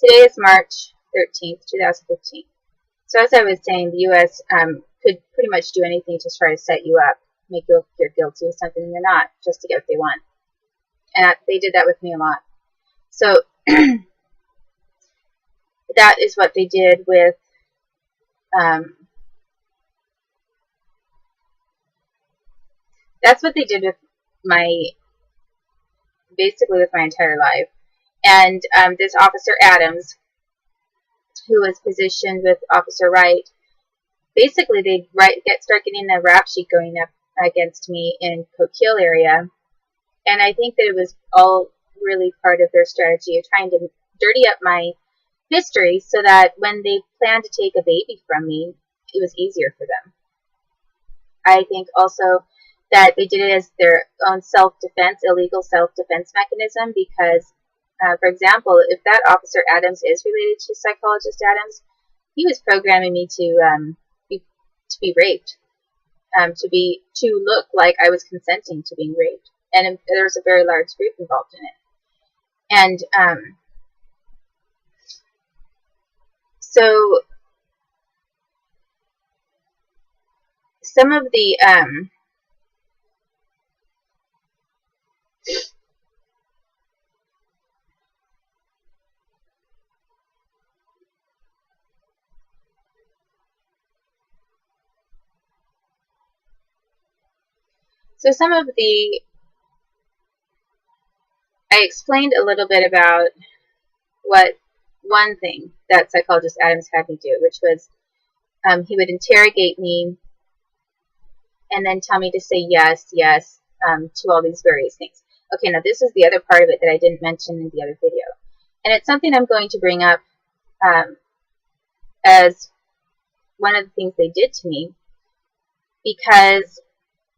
Today is March 13th, 2015. So as I was saying, the U.S. Could pretty much do anything to try to set you up, make you feel guilty of something and you're not, just to get what they want. And they did that with me a lot. So that is what they did with that's what they did with basically with my entire life. And this Officer Adams, who was positioned with Officer Wright, basically they'd start getting a rap sheet going up against me in Coquille area. And I think that it was all really part of their strategy of trying to dirty up my history so that when they planned to take a baby from me, it was easier for them. I think also that they did it as their own self-defense, illegal self-defense mechanism because, for example, if that Officer Adams is related to Psychologist Adams, he was programming me to be raped, to look like I was consenting to being raped. And there was a very large group involved in it. And so some of the I explained a little bit about what one thing that Psychologist Adams had me do, which was he would interrogate me and then tell me to say yes, yes, to all these various things. Okay, now this is the other part of it that I didn't mention in the other video. And it's something I'm going to bring up as one of the things they did to me because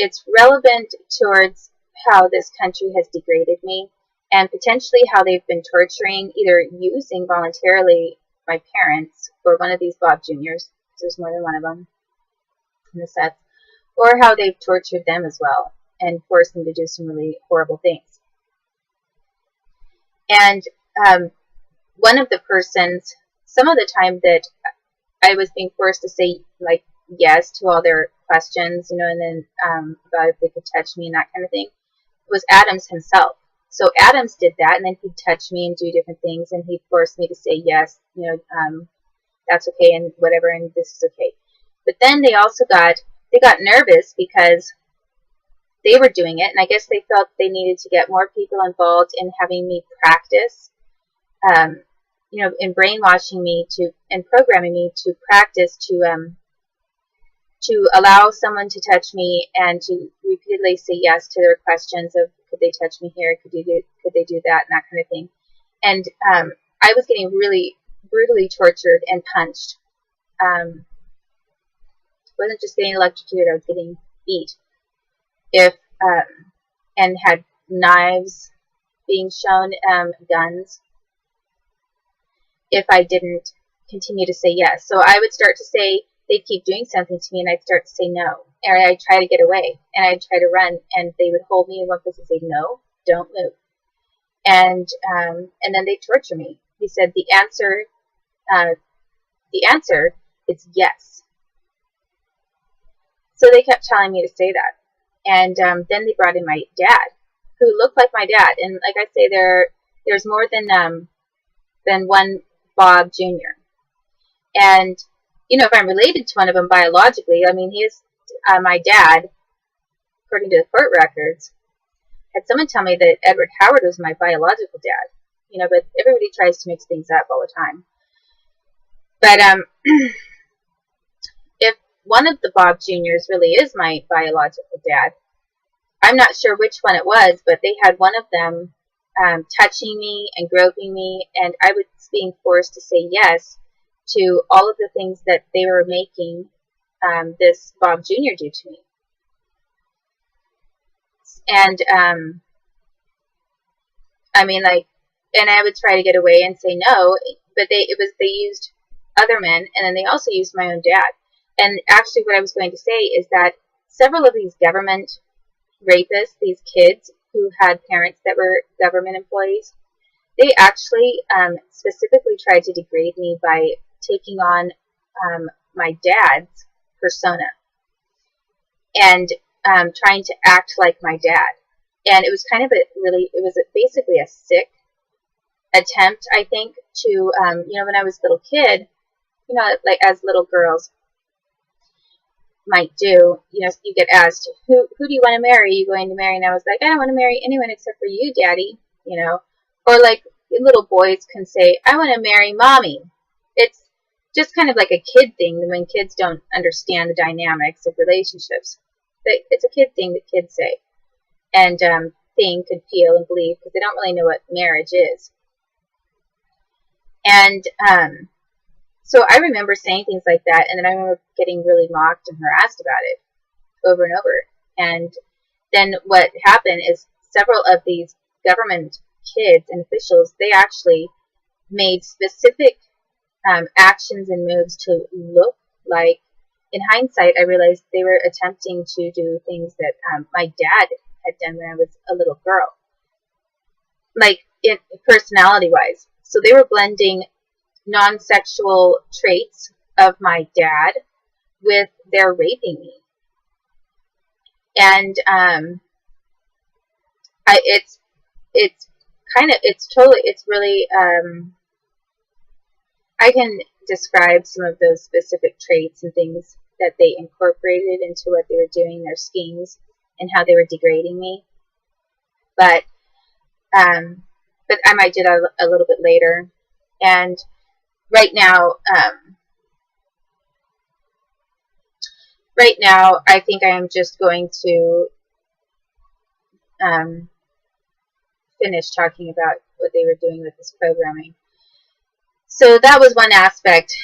it's relevant towards how this country has degraded me and potentially how they've been torturing, either using voluntarily my parents or one of these Bob Juniors, there's more than one of them in the sets, or how they've tortured them as well and forced them to do some really horrible things. And one of the persons, some of the time that I was being forced to say like yes to all their questions, and then about if they could touch me and that kind of thing, was Adams himself. So Adams did that, and then he'd touch me and do different things, and he'd force me to say yes, that's okay and whatever, and this is okay. But then they also got nervous because they were doing it, and I guess they felt they needed to get more people involved in having me practice, in brainwashing me and programming me to practice to allow someone to touch me and to repeatedly say yes to their questions of could they touch me here, could they do that, and that kind of thing. And I was getting really brutally tortured and punched. I wasn't just getting electrocuted, I was getting beat. And had knives being shown, guns, if I didn't continue to say yes. So I would start to say, they'd keep doing something to me, and I'd start to say no. And I'd try to get away, and I'd try to run, and they would hold me in one place and say, no, don't move. And then they'd torture me. He said, the answer is yes. So they kept telling me to say that. And then they brought in my dad, who looked like my dad. And like I say, there's more than one Bob Jr. And if I'm related to one of them biologically, I mean, he is my dad, according to the court records. Had someone tell me that Edward Howard was my biological dad, but everybody tries to mix things up all the time. But if one of the Bob Juniors really is my biological dad, I'm not sure which one it was, but they had one of them touching me and groping me, and I was being forced to say yes to all of the things that they were making this Bob Jr. do to me. And and I would try to get away and say no, but they used other men, and then they also used my own dad. And actually what I was going to say is that several of these government rapists, these kids who had parents that were government employees, they actually specifically tried to degrade me by taking on my dad's persona and trying to act like my dad. And it was kind of basically a sick attempt, I think, to, when I was a little kid, like as little girls might do, you get asked, who do you want to marry? Are you going to marry? And I was like, I don't want to marry anyone except for you, Daddy, Or like little boys can say, I want to marry Mommy. It's just kind of like a kid thing when kids don't understand the dynamics of relationships. It's a kid thing that kids say and think and feel and believe because they don't really know what marriage is. And so I remember saying things like that, and then I remember getting really mocked and harassed about it over and over. And then what happened is several of these government kids and officials, they actually made specific actions and moves to look like, in hindsight, I realized they were attempting to do things that my dad had done when I was a little girl, like personality-wise. So they were blending non-sexual traits of my dad with their raping me. And I can describe some of those specific traits and things that they incorporated into what they were doing, their schemes, and how they were degrading me. But I might do that a little bit later. And right now, I think I am just going to finish talking about what they were doing with this programming. So that was one aspect.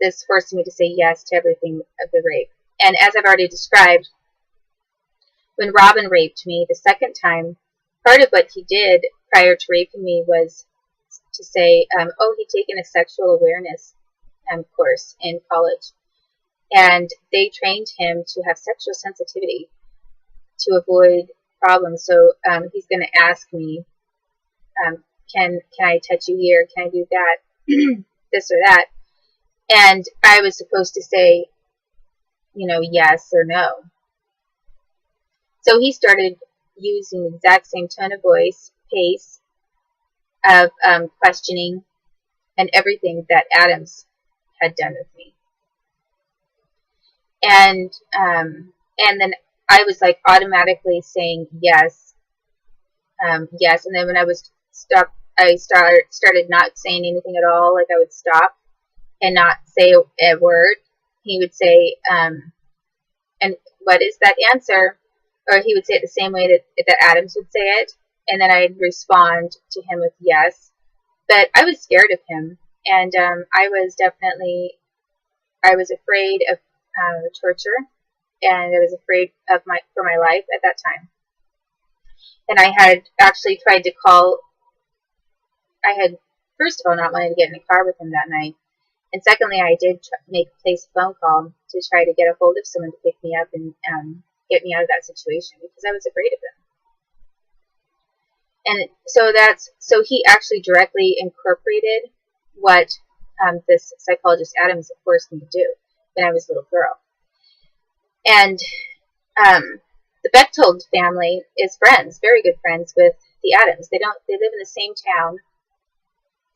This forced me to say yes to everything of the rape. And as I've already described, when Robin raped me the second time, part of what he did prior to raping me was to say, he'd taken a sexual awareness course in college. And they trained him to have sexual sensitivity to avoid problems. So he's going to ask me, can I touch you here? Can I do that? This or that. And I was supposed to say, yes or no. So he started using the exact same tone of voice, pace of questioning and everything that Adams had done with me. And then I was like automatically saying yes, yes. And then when I was stopped, I started not saying anything at all. Like I would stop and not say a word. He would say, and what is that answer? Or he would say it the same way that Adams would say it. And then I'd respond to him with yes. But I was scared of him. And I was afraid of torture. And I was afraid for my life at that time. And I had actually tried to call. I had, first of all, not wanted to get in a car with him that night. And secondly, I did place a phone call to try to get a hold of someone to pick me up and get me out of that situation because I was afraid of him. And so he actually directly incorporated what this psychologist Adams forced me to do when I was a little girl. And the Bechtold family is friends, very good friends with the Adams. They live in the same town.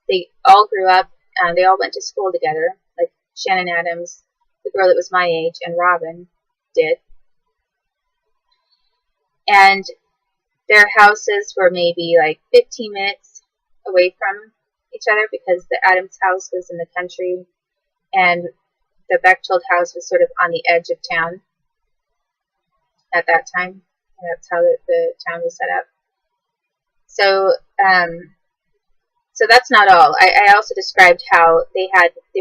They all grew up. They all went to school together, like Shannon Adams, the girl that was my age, and Robin did. And their houses were maybe like 15 minutes away from each other because the Adams house was in the country and the Bechtold house was sort of on the edge of town at that time. And that's how the town was set up. So that's not all. I also described how they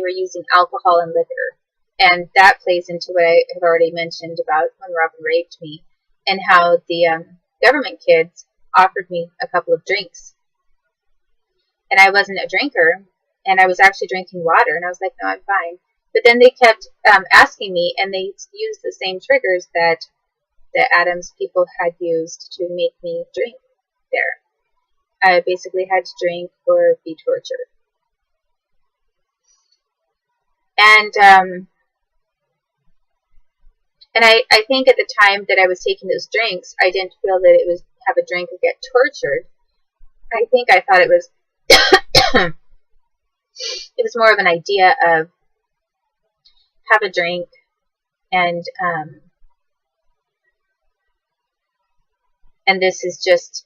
were using alcohol and liquor, and that plays into what I have already mentioned about when Robin raped me, and how the government kids offered me a couple of drinks, and I wasn't a drinker, and I was actually drinking water, and I was like, no, I'm fine. But then they kept asking me, and they used the same triggers that the Adams people had used to make me drink there. I basically had to drink or be tortured. And I think at the time that I was taking those drinks, I didn't feel that it was have a drink or get tortured. I think I thought it was it was more of an idea of have a drink and this is just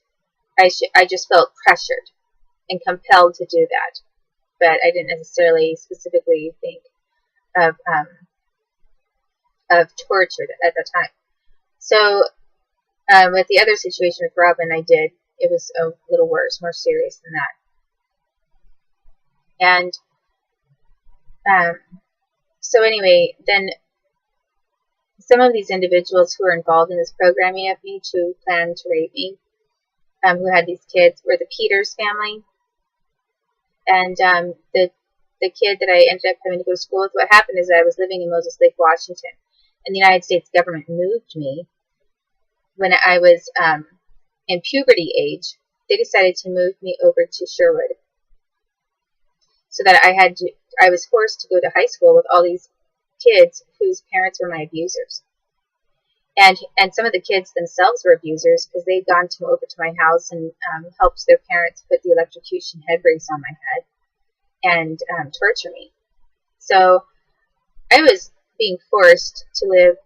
I just felt pressured and compelled to do that, but I didn't necessarily specifically think of torture at the time. So with the other situation with Robin, it was a little worse, more serious than that. And so anyway, then some of these individuals who were involved in this programming of me to plan to rape me, who had these kids, were the Peters family. And the kid that I ended up having to go to school with, what happened is I was living in Moses Lake, Washington, and the United States government moved me when I was in puberty age. They decided to move me over to Sherwood, so that I was forced to go to high school with all these kids whose parents were my abusers. And some of the kids themselves were abusers because they'd gone over to my house and helped their parents put the electrocution head brace on my head and torture me. So I was being forced to live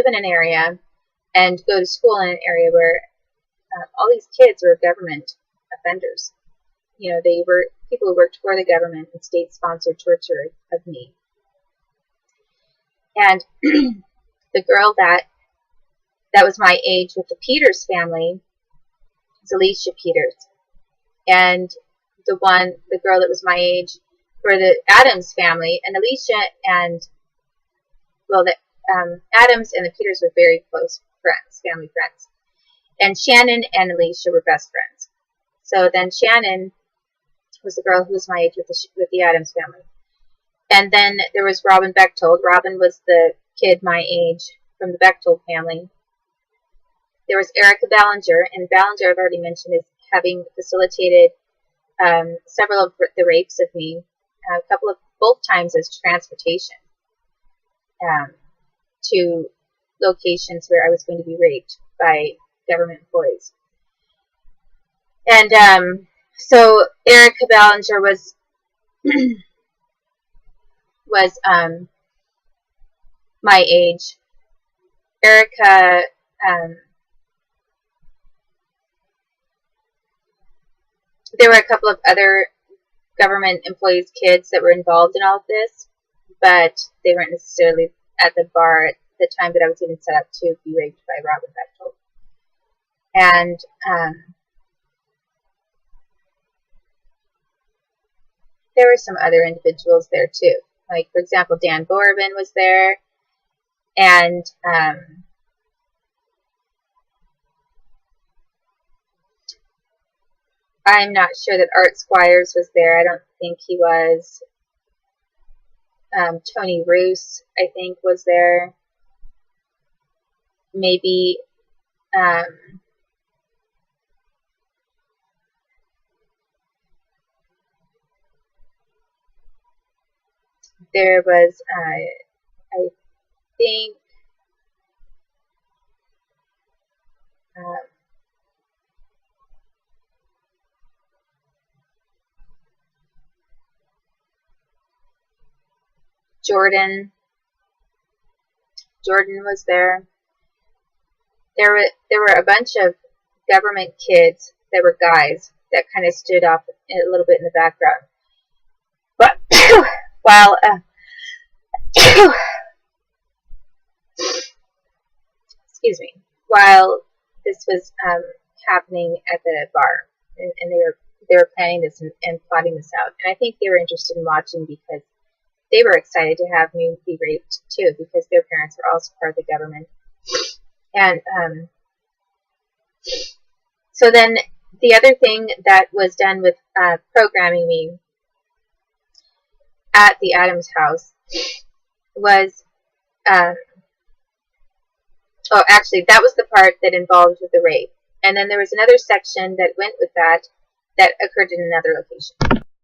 in an area and go to school in an area where all these kids were government offenders. You know, they were people who worked for the government and state-sponsored torture of me. And the girl that was my age with the Peters family is Alicia Peters. And the girl that was my age for the Adams family, and Alicia and, well, Adams and the Peters were very close friends, family friends. And Shannon and Alicia were best friends. So then Shannon was the girl who was my age with the Adams family. And then there was Robin Bechtold. Robin was the kid my age from the Bechtold family. There was Erica Ballinger, and Ballinger, I've already mentioned, is having facilitated several of the rapes of me, both times as transportation to locations where I was going to be raped by government employees. And so Erica Ballinger was my age. Erica there were a couple of other government employees' kids that were involved in all of this, but they weren't necessarily at the bar at the time that I was even set up to be raped by Robin Bechtold. And there were some other individuals there too. Like, for example, Dan Borben was there, and I'm not sure that Art Squires was there. I don't think he was. Tony Roos, I think, was there. Maybe there was, I think, Jordan was there. There were a bunch of government kids that were guys that kind of stood off a little bit in the background. But while excuse me, while this was happening at the bar, and they were planning this and plotting this out, and I think they were interested in watching because they were excited to have me be raped too, because their parents were also part of the government. And so then the other thing that was done with programming me at the Adams house was, oh, actually, that was the part that involved with the rape. And then there was another section that went with that occurred in another location.